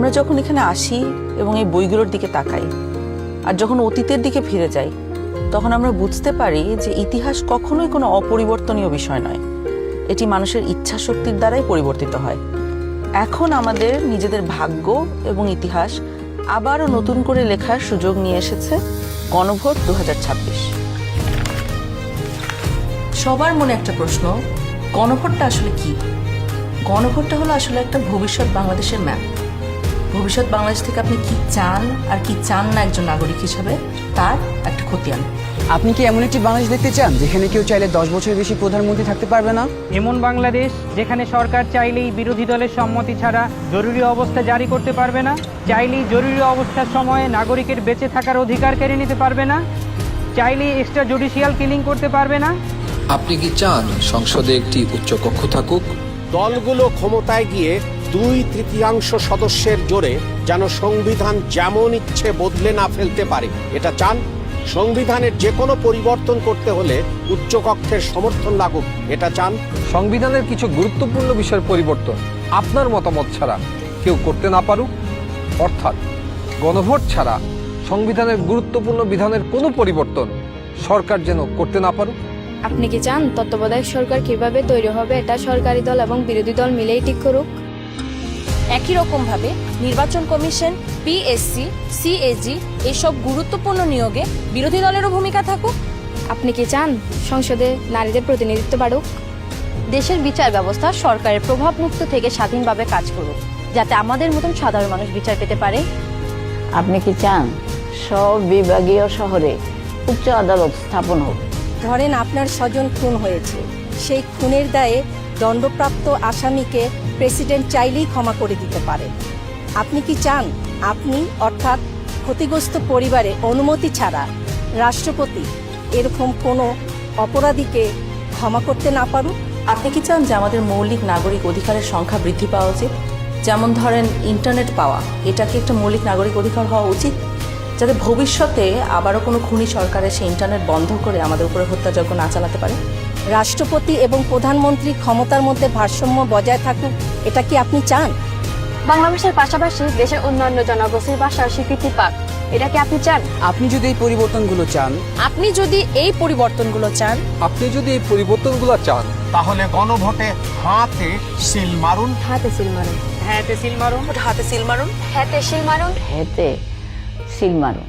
আমরা যখন এখানে আসি এবং এই বইগুলোর দিকে তাকাই আর যখন অতীতের দিকে ফিরে যাই, তখন আমরা বুঝতে পারি যে ইতিহাস কখনোই কোনো অপরিবর্তনীয় বিষয় নয়। এটি মানুষের ইচ্ছা শক্তির দ্বারাই পরিবর্তিত হয়। এখন আমাদের নিজেদের ভাগ্য এবং ইতিহাস আবারও নতুন করে লেখার সুযোগ নিয়ে এসেছে গণভোট 2026। সবার মনে একটা প্রশ্ন, গণভোটটা আসলে কি? গণভোটটা হলো আসলে একটা ভবিষ্যৎ বাংলাদেশের ম্যাপ। ভবিষ্যৎ বাংলাদেশ থেকে আপনি কি চান আর কি চান না একজন নাগরিক হিসাবে, তার একটা খতিয়ান। আপনি কি এমন একটি বাংলাদেশ দেখতে চান যেখানে কেউ চাইলে 10 বছরের বেশি প্রধানমন্ত্রী থাকতে পারবে না? এমন বাংলাদেশ যেখানে সরকার চাইলেই বিরোধী দলের সম্মতি ছাড়া জরুরি অবস্থা জারি করতে পারবে না, চাইলেই জরুরি অবস্থার সময়ে নাগরিকের বেঁচে থাকার অধিকার কেড়ে নিতে পারবে না, চাইলেই এক্সট্রা জুডিশিয়াল কিলিং করতে পারবে না? আপনি কি চান সংসদে একটি উচ্চকক্ষ থাকুক? দলগুলো ক্ষমতায় গিয়ে 2/3 সদস্যের জোরে যেন সংবিধান যেমন ইচ্ছে বদলে না ফেলতে পারে, এটা চান? সংবিধানের যে কোনো পরিবর্তন করতে হলে উচ্চকক্ষের সমর্থন লাগুক, এটা চান? সংবিধানের কিছু গুরুত্বপূর্ণ বিষয়ের পরিবর্তন আপনার মতামত ছাড়া কেউ করতে না পারুক, অর্থাৎ গণভোট ছাড়া সংবিধানের গুরুত্বপূর্ণ বিধানের কোনো পরিবর্তন সরকার যেন করতে না পারুক। আপনি কি চান তত্ত্বাবধায়ক সরকার কিভাবে তৈরি হবে এটা সরকারি দল এবং বিরোধী দল মিলেই ঠিক করুক? একই রকমভাবে নির্বাচন কমিশন, পিএসসি, সিএজি এসব গুরুত্বপূর্ণ নিয়োগে বিরোধী দলেরও ভূমিকা থাকুক? আপনি কি চান সংসদে নারীদের প্রতিনিধিত্ব বাড়ুক? দেশের বিচার ব্যবস্থা সরকারের প্রভাব মুক্ত থেকে স্বাধীনভাবে কাজ করুক, যাতে আমাদের মতন সাধারণ মানুষ বিচার পেতে পারে? আপনি কি চান সব বিভাগীয় শহরে উচ্চ আদালত স্থাপন হোক? ধরেন আপনার স্বজন খুন হয়েছে, সেই খুনের দায়ে দণ্ডপ্রাপ্ত আসামিকে প্রেসিডেন্ট চাইলেই ক্ষমা করে দিতে পারে। আপনি কি চান আপনি অর্থাৎ ক্ষতিগ্রস্ত পরিবারে অনুমতি ছাড়া রাষ্ট্রপতি এরকম কোনো অপরাধীকে ক্ষমা করতে না পারুক? আপনি কি চান যে আমাদের মৌলিক নাগরিক অধিকারের সংখ্যা বৃদ্ধি পাওয়া উচিত? যেমন ধরেন ইন্টারনেট পাওয়া, এটাকে একটা মৌলিক নাগরিক অধিকার হওয়া উচিত, যাতে ভবিষ্যতে আবারও কোনো খুনি সরকারের সেই ইন্টারনেট বন্ধ করে আমাদের উপরে হত্যাযজ্ঞ না চালাতে পারে। রাষ্ট্রপতি এবং প্রধানমন্ত্রী ক্ষমতার মধ্যে ভারসাম্য বজায় থাকুক, এটা কি আপনি চান? বাংলা ভাষার পাশাপাশি দেশের অন্যান্য জনগোষ্ঠীর ভাষার স্বীকৃতি পাক, এটা কি আপনি চান? আপনি যদি এই পরিবর্তনগুলো চান, আপনি যদি এই পরিবর্তনগুলো চান, তাহলে গণভোটে হাতে সিল মারুন। হাতে সিল মারুন। হ্যাঁতে সিল মারুন, হাতে সিল মারুন, হাতে সিল মারুন, হেতে সিল মারুন।